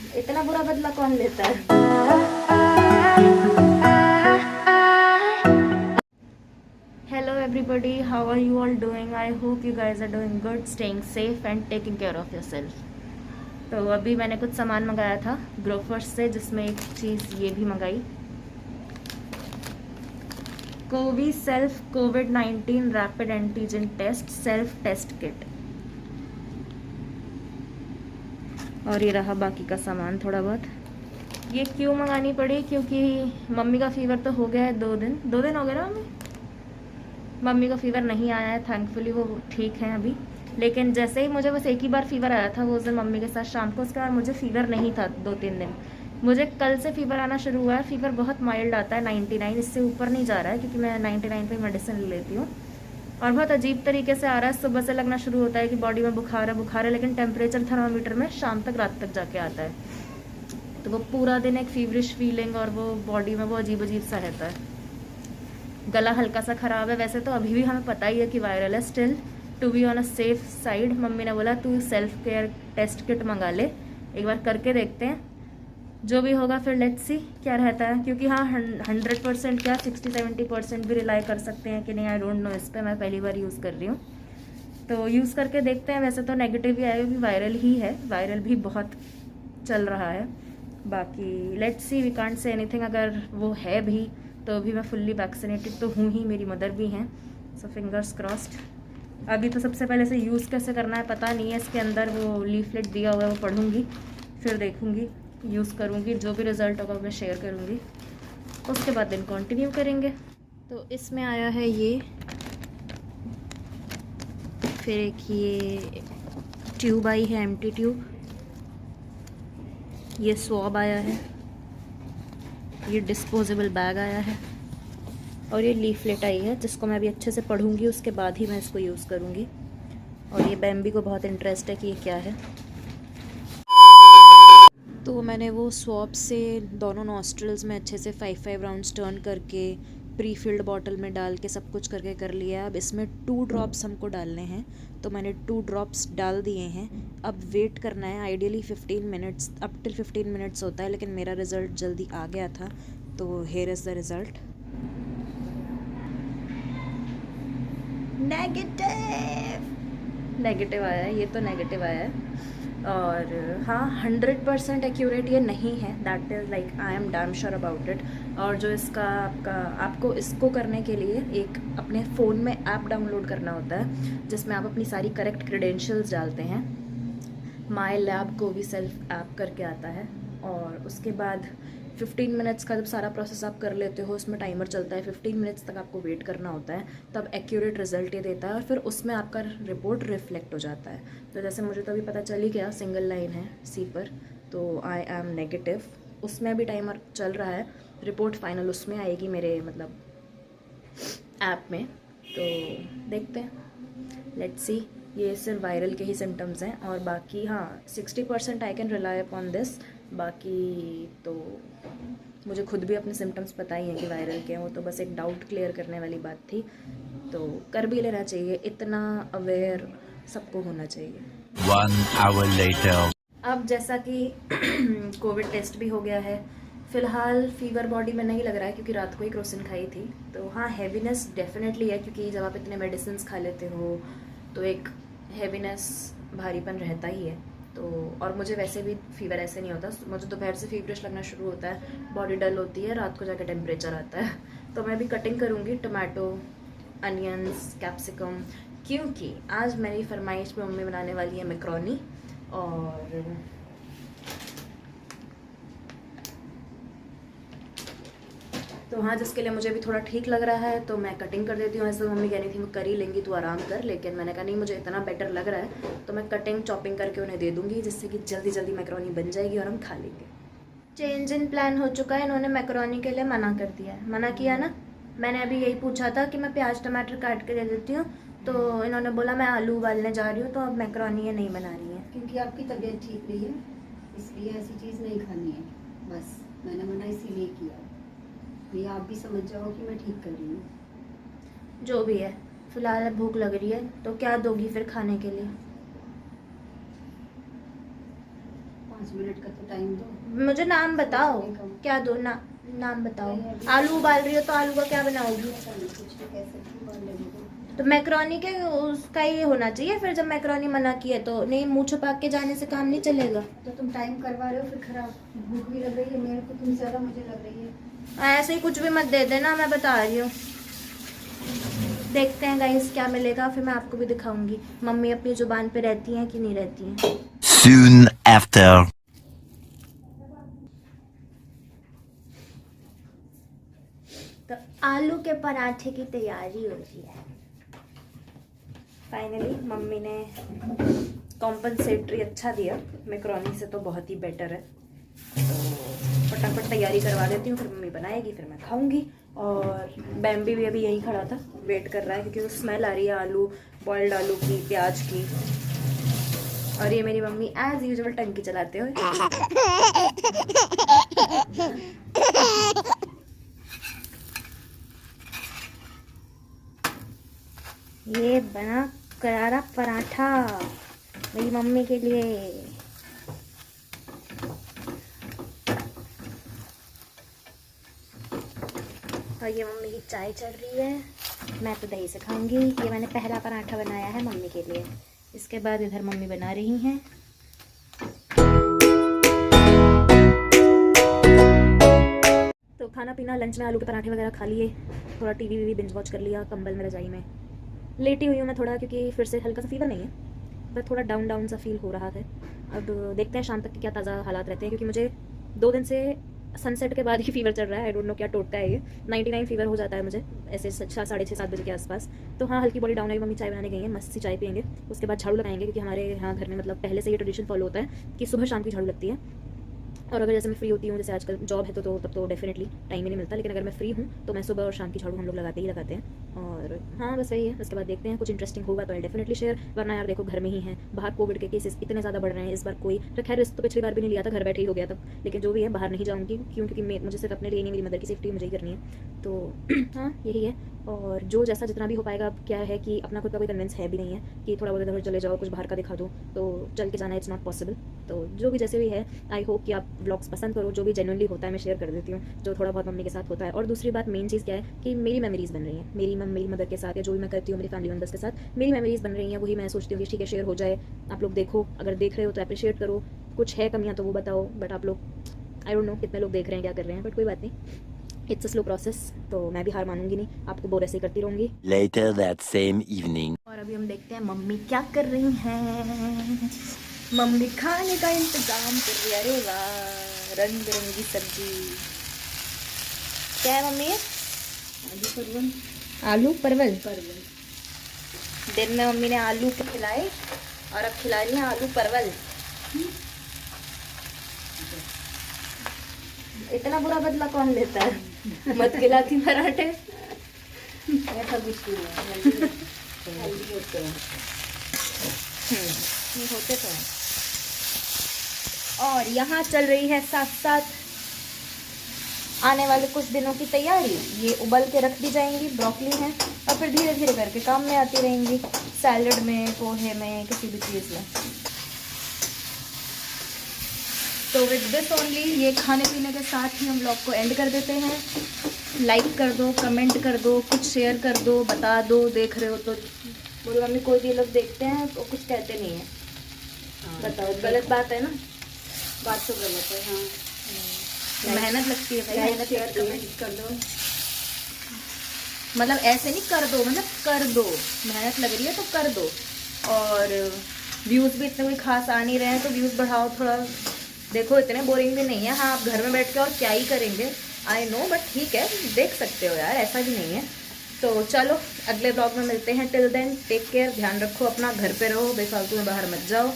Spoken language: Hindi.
इतना बुरा बदला कौन लेता है। Hello everybody, how are you all doing? I hope you guys are doing good, staying safe and taking care of yourself. तो अभी मैंने कुछ सामान मंगाया था ग्रोफर्स से, जिसमें एक चीज़ ये भी मंगाई, कोवी सेल्फ कोविड-19 rapid antigen test self test kit. और ये रहा बाकी का सामान थोड़ा बहुत। ये क्यों मंगानी पड़ी? क्योंकि मम्मी का फीवर तो हो गया है 2 दिन हो गए ना मम्मी का फीवर नहीं आया है, थैंकफुली वो ठीक है अभी। लेकिन जैसे ही मुझे बस एक ही बार फीवर आया था, वो उस दिन मम्मी के साथ शाम को, उसके बाद मुझे फीवर नहीं था 2-3 दिन। मुझे कल से फीवर आना शुरू हुआ है। फीवर बहुत माइल्ड आता है, 99, इससे ऊपर नहीं जा रहा है, क्योंकि मैं 99 पे मेडिसिन ले लेती हूँ। और बहुत अजीब तरीके से आ रहा है, सुबह से लगना शुरू होता है कि बॉडी में बुखार है, लेकिन टेम्परेचर थर्मामीटर में शाम तक, रात तक जाके आता है। तो वो पूरा दिन एक फीवरिश फीलिंग और वो बॉडी में वो अजीब अजीब सा रहता है। गला हल्का सा ख़राब है वैसे तो, अभी भी हमें पता ही है कि वायरल है। Still to be on a safe side, मम्मी ने बोला तू सेल्फ केयर टेस्ट किट मंगा ले, एक बार करके देखते हैं, जो भी होगा फिर लेट्स सी क्या रहता है। क्योंकि हाँ 100% क्या 60-70% भी रिलाई कर सकते हैं कि नहीं, आई डोंट नो। इस पर मैं पहली बार यूज़ कर रही हूँ, तो यूज़ करके देखते हैं। वैसे तो नेगेटिव ही आएगा, क्योंकि वायरल ही है, वायरल भी बहुत चल रहा है। बाकी let's see, we can't say anything. अगर वो है भी तो भी मैं फुल्ली वैक्सीनेटेड तो हूँ ही, मेरी मदर भी हैं, सो फिंगर्स क्रॉस्ड। अभी तो सबसे पहले से यूज़ कैसे करना है पता नहीं है, इसके अंदर वो लीफलेट दिया हुआ है, वो पढ़ूँगी, फिर देखूँगी, यूज़ करूँगी, जो भी रिज़ल्ट होगा मैं शेयर करूँगी, उसके बाद दिन कंटिन्यू करेंगे। तो इसमें आया है ये, फिर एक ये ट्यूब आई है, एम्प्टी ट्यूब, ये स्वॉब आया है, ये डिस्पोजेबल बैग आया है, और ये लीफलेट आई है, जिसको मैं अभी अच्छे से पढ़ूंगी, उसके बाद ही मैं इसको यूज़ करूंगी। और ये बैम्बी को बहुत इंटरेस्ट है कि ये क्या है। तो मैंने वो स्वॉब से दोनों नॉस्ट्रल्स में अच्छे से 5-5 राउंड्स टर्न करके प्री फिल्ड बॉटल में डाल के सब कुछ करके कर लिया। अब इसमें 2 ड्रॉप्स हमको डालने हैं, तो मैंने 2 ड्रॉप्स डाल दिए हैं। अब वेट करना है, ideally 15 minutes, up till 15 minutes होता है, लेकिन मेरा रिज़ल्ट जल्दी आ गया था, तो here is the result. Negative आया है, ये तो नेगेटिव आया है। और हाँ 100% एक्यूरेट ये नहीं है, that is like I am damn sure about it. और जो इसका आपको इसको करने के लिए एक अपने फ़ोन में ऐप डाउनलोड करना होता है, जिसमें आप अपनी सारी करेक्ट क्रेडेंशियल्स डालते हैं। माई लैब कोवी सेल्फ ऐप करके आता है, और उसके बाद 15 मिनट्स का जब सारा प्रोसेस आप कर लेते हो, उसमें टाइमर चलता है, 15 मिनट्स तक आपको वेट करना होता है, तब एक्यूरेट रिजल्ट ये देता है, और फिर उसमें आपका रिपोर्ट रिफ्लेक्ट हो जाता है। तो जैसे मुझे तो अभी पता चल ही गया, सिंगल लाइन है सी पर, तो आई एम नेगेटिव। उसमें भी टाइमर चल रहा है, रिपोर्ट फाइनल उसमें आएगी मेरे मतलब ऐप में, तो देखते हैं, लेट्स सी। ये सिर्फ वायरल के ही सिम्टम्स हैं, और बाकी हाँ 60% I can rely upon this. बाकी तो मुझे खुद भी अपने सिम्टम्स पता ही हैं कि वायरल के हैं, वो तो बस एक डाउट क्लियर करने वाली बात थी, तो कर भी लेना चाहिए, इतना अवेयर सबको होना चाहिए। 1 hour later. अब जैसा कि कोविड टेस्ट भी हो गया है, फ़िलहाल फ़ीवर बॉडी में नहीं लग रहा है, क्योंकि रात को ही क्रोसिन खाई थी। तो हाँ हैवीनेस डेफिनेटली है, क्योंकि जब आप इतने मेडिसिन खा लेते हो तो एक हैवीनेस, भारीपन रहता ही है। तो और मुझे वैसे भी फीवर ऐसे नहीं होता, मुझे दोपहर से फीवरिश लगना शुरू होता है, बॉडी डल होती है, रात को जाकर टेम्परेचर आता है। तो मैं भी कटिंग करूँगी, टमाटो, अनियंस, कैप्सिकम, क्योंकि आज मेरी फरमाइश में मम्मी बनाने वाली है मैक्रोनी। और तो हाँ, जिसके लिए मुझे भी थोड़ा ठीक लग रहा है, तो मैं कटिंग कर देती हूँ। ऐसे मम्मी कह रही थी मैं कर ही लेंगी, तू आराम कर, लेकिन मैंने कहा नहीं, मुझे इतना बेटर लग रहा है, तो मैं कटिंग चॉपिंग करके उन्हें दे दूँगी, जिससे कि जल्दी जल्दी मैक्रोनी बन जाएगी और हम खा लेंगे। चेंज इन प्लान हो चुका है, इन्होंने मैक्रोनी के लिए मना कर दिया है। मना किया ना, मैंने अभी यही पूछा था कि मैं प्याज टमाटर काट के दे देती हूँ, तो इन्होंने बोला मैं आलू उबालने जा रही हूँ, तो अब मैक्रोनी ये नहीं बना रही है। क्योंकि आपकी तबीयत ठीक नहीं है, इसलिए ऐसी चीज़ नहीं खानी है, बस मैंने मना इसीलिए किया। ये आप भी समझ जाओ कि मैं ठीक कर रही हूँ। जो भी है, फिलहाल अब भूख लग रही है, तो क्या दोगी फिर खाने के लिए? 5 मिनट का तो टाइम दो। मुझे नाम बताओ, क्या दो ना, नाम बताओ। आलू उबाल रही हो तो आलू का क्या बनाओगी? पता नहीं, कुछ भी कह सकती हूँ, उबाल लेने दो। तो मैक्रोनी के उसका ही होना चाहिए फिर, जब मैक्रोनी मना की है तो। नहीं, मुंह छुपा के जाने से काम नहीं चलेगा। तो तुम टाइम करवा रहे हो फिर खराब। भूख भी लग रही है मेरे को, तुम ज़्यादा मुझे लग रही है। ऐसे ही कुछ भी मत दे देना, मैं बता रही हूँ। देखते हैं गाइस क्या मिलेगा, फिर मैं आपको भी दिखाऊंगी मम्मी अपनी जुबान पे रहती हैं कि नहीं रहती हैं। Soon after. तो आलू के पराठे की तैयारी हो रही है। फाइनली मम्मी ने कॉम्पनसेटरी अच्छा दिया, मैक्रोनी से तो बहुत ही बेटर है। तो फटाफट तैयारी करवा देती हूँ, फिर मम्मी बनाएगी, फिर मैं खाऊंगी। और बैम्बी भी अभी यहीं खड़ा था, वेट कर रहा है क्योंकि वो स्मेल आ रही है आलू, बॉइल्ड आलू की, प्याज की। और ये मेरी मम्मी एज यूजुअल टंकी चलाते हुए। ये बना करारा पराठा मेरी मम्मी के लिए। और ये मम्मी की चाय चल रही है, मैं तो दही से खाऊंगी। ये मैंने पहला पराठा बनाया है मम्मी के लिए। इसके बाद इधर मम्मी बना रही हैं। तो खाना पीना लंच में आलू के पराठे वगैरह खा लिए, थोड़ा टीवी वीवी बिंज वॉच कर लिया, कंबल में रजाई में लेटी हुई हूँ मैं थोड़ा, क्योंकि फिर से हल्का सा फीवर नहीं है, बस थोड़ा डाउन डाउन सा फील हो रहा है। अब देखते हैं शाम तक के क्या ताज़ा हालात रहते हैं, क्योंकि मुझे 2 दिन से सनसेट के बाद ही फीवर चल रहा है। आई डोंट नो क्या टोटका है ये। 99 फीवर हो जाता है मुझे ऐसे 6:30-7 बजे के आसपास। तो हाँ, हल्की बॉडी डाउन है। मम्मी चाय बनाने गई हैं, मस्त सी चाय पियेंगे, उसके बाद झाड़ू लगाएंगे, क्योंकि हमारे यहाँ घर में मतलब पहले से ये ट्रेडिशन फॉलो होता है कि सुबह शाम की झाड़ू लगती है। और अगर जैसे मैं फ्री होती हूँ, जैसे आजकल जॉब है तो तब तो डेफिनेटली टाइम ही नहीं मिलता, लेकिन अगर मैं फ्री हूँ तो मैं सुबह और शाम की झाड़ू हम लोग लगाते ही लगाते हैं। और हाँ, बस वही है। उसके बाद देखते हैं, कुछ इंटरेस्टिंग होगा तो आई डेफिनेटली शेयर, वरना यार देखो घर में ही है, बाहर कोविड के केसेस इतने ज़्यादा बढ़ रहे हैं इस बार। कोई तो खैर रिस्क तो पिछली बार भी नहीं लिया था, घर बैठे ही हो गया था, लेकिन जो भी है बाहर नहीं जाऊँगी, क्योंकि मुझे सिर्फ अपने लिए नहीं, मेरी मदर की सेफ्टी मुझे ही करनी है। तो हाँ, यही है। और जो जैसा जितना भी हो पाएगा। अब क्या है कि अपना खुद का कोई कन्विंस है भी नहीं है कि थोड़ा बहुत इधर चले जाओ, कुछ बाहर का दिखा दो, तो चल के जाना इट्स नॉट पॉसिबल। तो जो भी जैसे भी है, आई होप कि आप ब्लॉग्स पसंद करो। जो भी जेन्युइनली होता है मैं शेयर कर देती हूँ, जो थोड़ा बहुत मम्मी के साथ होता है। और दूसरी बात, मेन चीज़ क्या है कि मेरी मेमोरीज़ बन रही हैं, मेरी मदर के साथ, या जो भी मैं करती हूँ मेरी फैमिली मेम्बर्स के साथ मेरी मेमोरीज़ बन रही हैं। वही मैं सोचती हूँ कि ठीक है, शेयर हो जाए, आप लोग देखो, अगर देख रहे हो तो अप्रिशिएट करो, कुछ है कमियाँ तो वो बताओ। बट आप लोग, आई डोंट नो कितने लोग देख रहे हैं, क्या कर रहे हैं, बट कोई बात नहीं, इट्स अ स्लो प्रोसेस। तो मैं भी हार मानूंगी नहीं, आपको बोर ऐसे ही करती रहूँगी। Later that same evening. और अभी हम देखते हैं मम्मी क्या कर रही हैं। मम्मी खाने का इंतजाम कर रही है। अरे वाह, रंग बिरंगी सब्जी। क्या है मम्मी ये? आलू परवल। दिन में मम्मी ने आलू के खिलाए और अब खिला रही है आलू परवल। इतना बुरा बदला कौन लेता है? मत खिलाती पराठे। ऐसा कुछ नहीं है, हेल्दी होते हैं। ये होते तो हैं। और यहाँ चल रही है साथ साथ आने वाले कुछ दिनों की तैयारी। ये उबल के रख दी जाएंगी, ब्रोकली है, और फिर धीरे धीरे करके काम में आती रहेंगी, सैलड में, पोहे में, किसी भी चीज़ में। तो विद दिस ओनली, ये खाने पीने के साथ ही हम ब्लॉग को एंड कर देते हैं। लाइक कर दो, कमेंट कर दो, कुछ शेयर कर दो, बता दो देख रहे हो तो। बोलो मम्मी, कोई भी लोग देखते हैं तो कुछ कहते नहीं है। बताओ, गलत बात है ना? बात तो गलत है। हाँ, मेहनत लगती है भाई, मेहनत शेयर लगती है। कमेंट कर दो। मतलब ऐसे नहीं कर दो, मतलब कर दो, मेहनत लग रही है तो कर दो। और व्यूज़ भी इतने कोई खास आ नहीं रहे हैं तो व्यूज़ बढ़ाओ थोड़ा। देखो इतने बोरिंग भी नहीं है। हाँ, आप घर में बैठ के और क्या ही करेंगे, आई नो, बट ठीक है, देख सकते हो यार, ऐसा भी नहीं है। तो चलो अगले ब्लॉग में मिलते हैं। टिल देन टेक केयर, ध्यान रखो अपना, घर पे रहो, बेफालतू में बाहर मत जाओ।